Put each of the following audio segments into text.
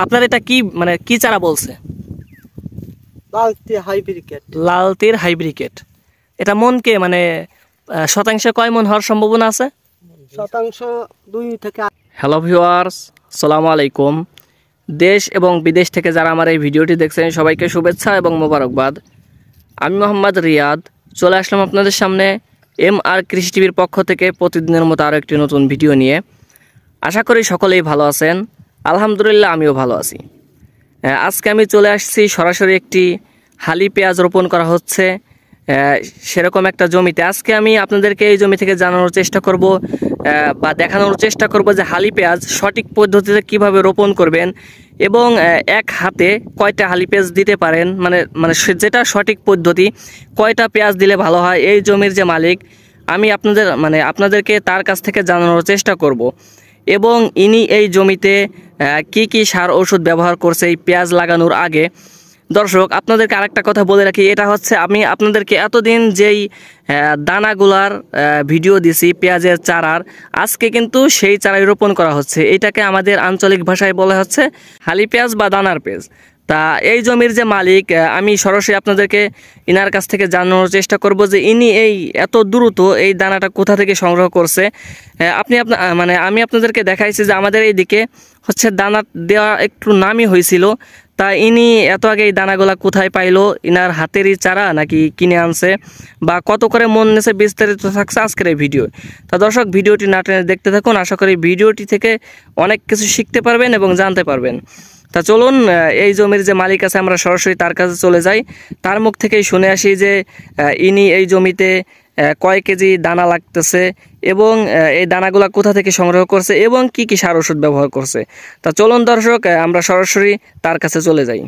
আপনার এটা কি মানে কি চারা বলছে? লালতির হাইব্রিকেট। এটা মনকে মানে শতাংশে কয় মন হওয়ার সম্ভাবনা আছে? শতাংশ 2 থেকে। হ্যালো ভিউয়ার্স, আসসালামু আলাইকুম। দেশ এবং বিদেশ থেকে যারা আমার এই ভিডিওটি দেখছেন সবাইকে শুভেচ্ছা এবং মোবারকবাদ। আমি মোহাম্মদ রিয়াদ চলে আসলাম আপনাদের সামনে MR কৃষি টিভির পক্ষ থেকে প্রতিদিনের মতো আরও একটি নতুন ভিডিও নিয়ে। আশা করি সকলেই ভালো আছেন। আলহামদুলিল্লাহ আমিও ভালো আছি। আজকে আমি চলে আসছি সরাসরি একটি হালি পেঁয়াজ রোপণ করা হচ্ছে সেরকম একটা জমিতে। আজকে আমি আপনাদেরকে এই জমি থেকে জানানোর চেষ্টা করব বা দেখানোর চেষ্টা করব যে হালি পেঁয়াজ সঠিক পদ্ধতিতে কিভাবে রোপণ করবেন এবং এক হাতে কয়টা হালি পেঁয়াজ দিতে পারেন, মানে যেটা সঠিক পদ্ধতি, কয়টা পেঁয়াজ দিলে ভালো হয়। এই জমির যে মালিক আমি আপনাদেরকে তার কাছ থেকে জানানোর চেষ্টা করব এবং ইনি এই জমিতে কি কি সার ওষুধ ব্যবহার করছে এই পেঁয়াজ লাগানোর আগে। দর্শক আপনাদেরকে আরেকটা কথা বলে রাখি, এটা হচ্ছে আমি আপনাদেরকে এতদিন যেই দানাগুলার ভিডিও দিছি পেঁয়াজের চারার, আজকে কিন্তু সেই চারাই রোপণ করা হচ্ছে। এটাকে আমাদের আঞ্চলিক ভাষায় বলা হচ্ছে হালি পেঁয়াজ বা দানার পেঁয়াজ। তা এই জমির যে মালিক আমি সরাসরি আপনাদেরকে ইনার কাছ থেকে জানানোর চেষ্টা করব যে ইনি এই এত দ্রুত এই দানাটা কোথা থেকে সংগ্রহ করছে। আমি আপনাদেরকে দেখাইছি যে আমাদের এই দিকে হচ্ছে দানা দেওয়া একটু নামই হয়েছিল। তা ইনি এত আগে এই দানাগুলা কোথায় পাইলো, ইনার হাতেরই চারা নাকি কিনে আনছে বা কত করে মন নেছে, বিস্তারিত থাকছে আজকের এই ভিডিও। তা দর্শক ভিডিওটি না টেনে দেখতে থাকুন, আশা করি ভিডিওটি থেকে অনেক কিছু শিখতে পারবেন এবং জানতে পারবেন। তা চলুন এই জমির যে মালিক আছে আমরা সরাসরি তার কাছে চলে যাই, তার মুখ থেকেই শুনে আসি যে ইনি এই জমিতে কয় কেজি দানা লাগতেছে এবং এই দানাগুলা কোথা থেকে সংগ্রহ করছে এবং কি কি সার ওষুধ ব্যবহার করছে। তা চলুন দর্শক আমরা সরাসরি তার কাছে চলে যাই।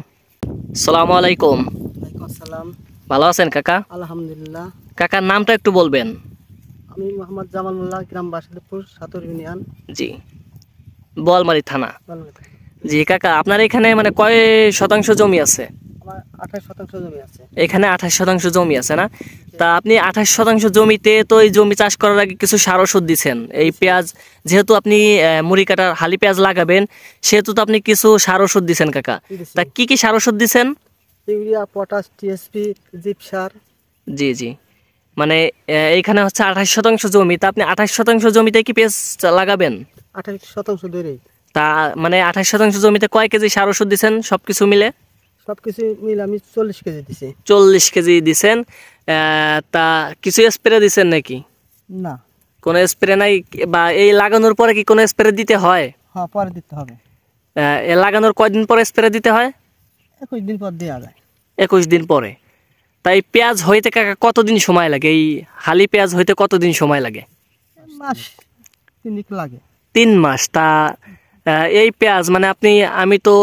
আসসালামু আলাইকুম। ওয়ালাইকুম আসসালাম। ভালো আছেন কাকা? আলহামদুলিল্লাহ। কাকার নামটা একটু বলবেন? আমি মোহাম্মদ জামাল মোল্লা, গ্রাম বাসিদপুর, সাতর ইউনিয়ন। জি, বোয়ালমারী থানা। জি কাকা, আপনার এখানে মানে কয় শতাংশ জমি আছে? আমার 28 শতাংশ জমি আছে। এখানে 28 শতাংশ জমি আছে না? তা আপনি 28 শতাংশ জমিতে তো এই জমি চাষ করার আগে কিছু সার ওষুধ দিচ্ছেন। এই পেঁয়াজ যেহেতু আপনি মুড়ি কাটার হালি পেঁয়াজ লাগাবেন সেহেতু তো আপনি কিছু সার ওষুধ দিচ্ছেন কাকা। তা কি কি সার ওষুধ দিচ্ছেন? ইউরিয়া, পটাশ, টিএসপি, জিপ সার। জি জি, মানে এইখানে হচ্ছে 28 শতাংশ জমি। তা আপনি 28 শতাংশ জমিতে কি পেঁয়াজ লাগাবেন? 28 শতাংশ ধরেই। তা মানে 28 শতাংশ জমিতে কয় কেজি সার ওষুধ দিচ্ছেন সবকিছু মিলে? সবকিছু মিলে আমি 40 কেজি দিছি। 40 কেজি দিচ্ছেন। তা কিছু স্প্রে দিচ্ছেন নাকি? না, কোনো স্প্রে নাই? বা এই লাগানোর পরে কি কোনো স্প্রে দিতে হয়? হ্যাঁ, পরে দিতে হবে। লাগানোর কয়দিন পরে স্প্রে দিতে হয়? 21 দিন পর দেওয়া যায়। 21 দিন পরে। তাই পেঁয়াজ হইতে কাকা কতদিন সময় লাগে? এই হালি পেঁয়াজ হইতে কতদিন সময় লাগে? মাস 3 লাগে। 3 মাস। তা এই পেঁয়াজ মানে আমি তো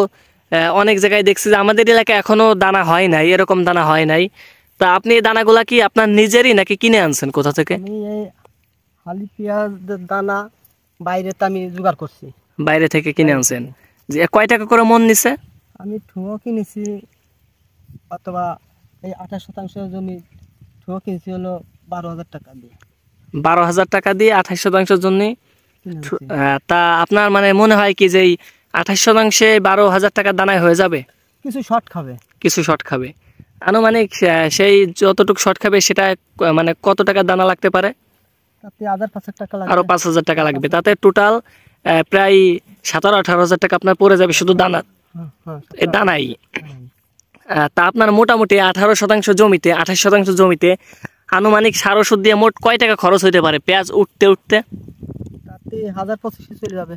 অনেক জায়গায় দেখছি যে আমাদের এলাকায় এখনো দানা হয় নাই, এরকম দানা হয় নাই। তা আপনি এই দানাগুলা কি আপনার নিজেরই নাকি কিনে আনছেন কোথা থেকে? আমি এই হালি পেঁয়াজ দানা বাইরে তো আমি জোগাড় করছি। বাইরে থেকে কিনে আনছেন। যে কয় টাকা করে মন নিছে? আমি ঠুয়ো কিনেছি, অথবা এই 28 শতাংশ জমি ঠুয়ো কিনেছি হলো 12,000 টাকা দিয়ে। 12,000 টাকা দিয়ে 28 শতাংশের জন্য। তা আপনার মানে মনে হয় কি যে এই 28 শতাংশে 12,000 টাকা দানায় হয়ে যাবে? কিছু শর্ট খাবে। কিছু শর্ট খাবে। আনুমানিক সেই যতটুকু শর্ট খাবে সেটা মানে কত টাকা দানা লাগতে পারে? তাতে 1,000-5,000 টাকা লাগবে। আরো 5,000 টাকা লাগবে। তাতে টোটাল প্রায় 17-18,000 টাকা আপনার পড়ে যাবে শুধু দানা, এই দানাই। তা আপনার মোটামুটি 18 শতাংশ জমিতে, 28 শতাংশ জমিতে আনুমানিক সার ওষুধ দিয়ে মোট কয় টাকা খরচ হইতে পারে পেঁয়াজ উঠতে উঠতে? তাতে 1,025 চলে যাবে।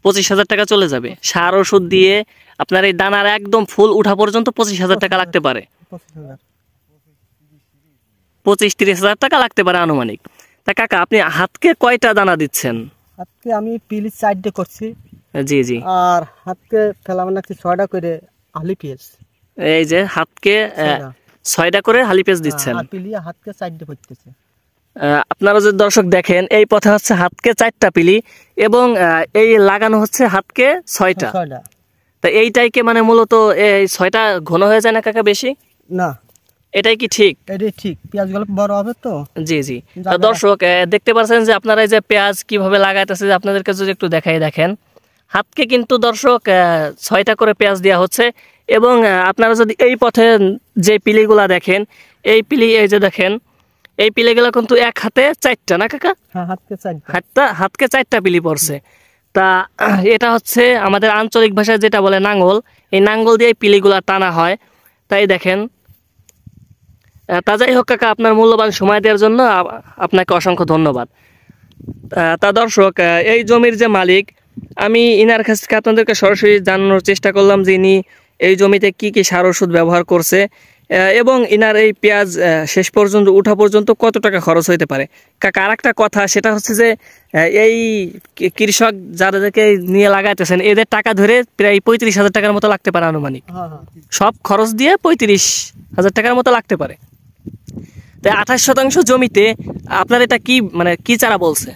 25,000 টাকা চলে যাবে সার ওষুধ দিয়ে। আপনার এই দানার একদম ফুল উঠা পর্যন্ত 25,000 টাকা লাগতে পারে। 25-30,000 টাকা লাগতে পারে আনুমানিক। তা কাকা আপনি হাতকে কয়টা দানা দিচ্ছেন? হাতকে আমি পিলি 4 করছি। জি জি। আর হাতকে ফেলাম নাকি 6টা করে হালি পেঁয়াজ। এই যে হাতকে 6টা করে হালি পেঁয়াজ দিচ্ছেন। আর পিলি হাতকে 4 পড়তেছে। আপনারা যদি দর্শক দেখেন এই পথে হচ্ছে হাতকে 4টা পিলি এবং এই লাগানো হচ্ছে হাতকে 6টা। তা এইটাইকে মানে মূলত এই 6টা ঘন হয়ে যায় না কাকা বেশি? না, এটাই কি ঠিক? এটাই ঠিক। পেঁয়াজগুলো বড় হবে তো। জি জি। দর্শক দেখতে পাচ্ছেন যে আপনারা এই যে পেঁয়াজ কিভাবে লাগাইতেছে, আপনাদেরকে যদি একটু দেখাই দেখেন, হাতকে কিন্তু দর্শক 6টা করে পেঁয়াজ দেওয়া হচ্ছে। এবং আপনারা যদি এই পথে যে পিলিগুলা দেখেন, এই পিলি এই যে দেখেন, এই পিলিগুলা কিন্তু এক হাতে 4টা না কাকা? হ্যাঁ, হাতকে 4টা। হাতকে 4টা পিলি পড়ছে। তা এটা হচ্ছে আমাদের আঞ্চলিক ভাষায় যেটা বলে নাঙ্গল, এই নাঙ্গল দিয়ে এই পিলিগুলা টানা হয়। তাই দেখেন। তা যাই হোক কাকা, আপনার মূল্যবান সময় দেওয়ার জন্য আপনাকে অসংখ্য ধন্যবাদ। তা দর্শক, এই জমির যে মালিক, আমি ইনার কাছ থেকে আপনাদেরকে সরাসরি জানানোর চেষ্টা করলাম যে ইনি এই জমিতে কি কি সার ওষুধ ব্যবহার করছে এবং ইনার এই পেঁয়াজ শেষ পর্যন্ত উঠা পর্যন্ত কত টাকা খরচ হইতে পারে। কাকা আর একটা কথা, সেটা হচ্ছে যে এই কৃষক যাদেরকে নিয়ে লাগাইতেছেন এদের টাকা ধরে প্রায় 35,000 টাকার মতো লাগতে পারে আনুমানিক। সব খরচ দিয়ে 35,000 টাকার মতো লাগতে পারে। তাই 28% জমিতে আপনার এটা কি মানে কি চারা বলছে?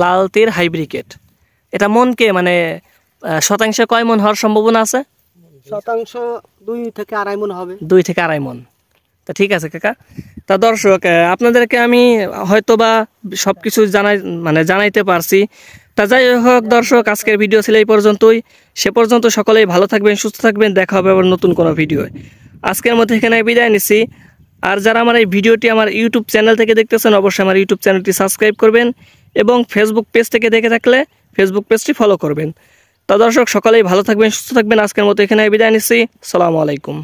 লালতির হাইব্রিকেট। এটা মনকে মানে শতাংশে কয় মন হওয়ার সম্ভাবনা আছে? শতাংশ 2 থেকে 2.5 মণ হবে। 2 থেকে 2.5 মন। তা ঠিক আছে কাকা। তা দর্শক, আপনাদেরকে আমি হয়তো বা সব কিছু জানাইতে পারছি। তা যাই হোক দর্শক, আজকের ভিডিও ছিল এই পর্যন্তই। সে পর্যন্ত সকলেই ভালো থাকবেন, সুস্থ থাকবেন। দেখা হবে আবার নতুন কোনো ভিডিও। আজকের মধ্যে এখানে বিদায় নিচ্ছি। আর যারা আমার এই ভিডিওটি আমার ইউটিউব চ্যানেল থেকে দেখতেছেন, অবশ্যই আমার ইউটিউব চ্যানেলটি সাবস্ক্রাইব করবেন এবং ফেসবুক পেজ থেকে দেখে থাকলে ফেসবুক পেজটি ফলো করবেন। তা দর্শক, সকলেই ভালো থাকবেন, সুস্থ থাকবেন। আজকের মতো এখানে বিদায় নিচ্ছি। আসসালামু আলাইকুম।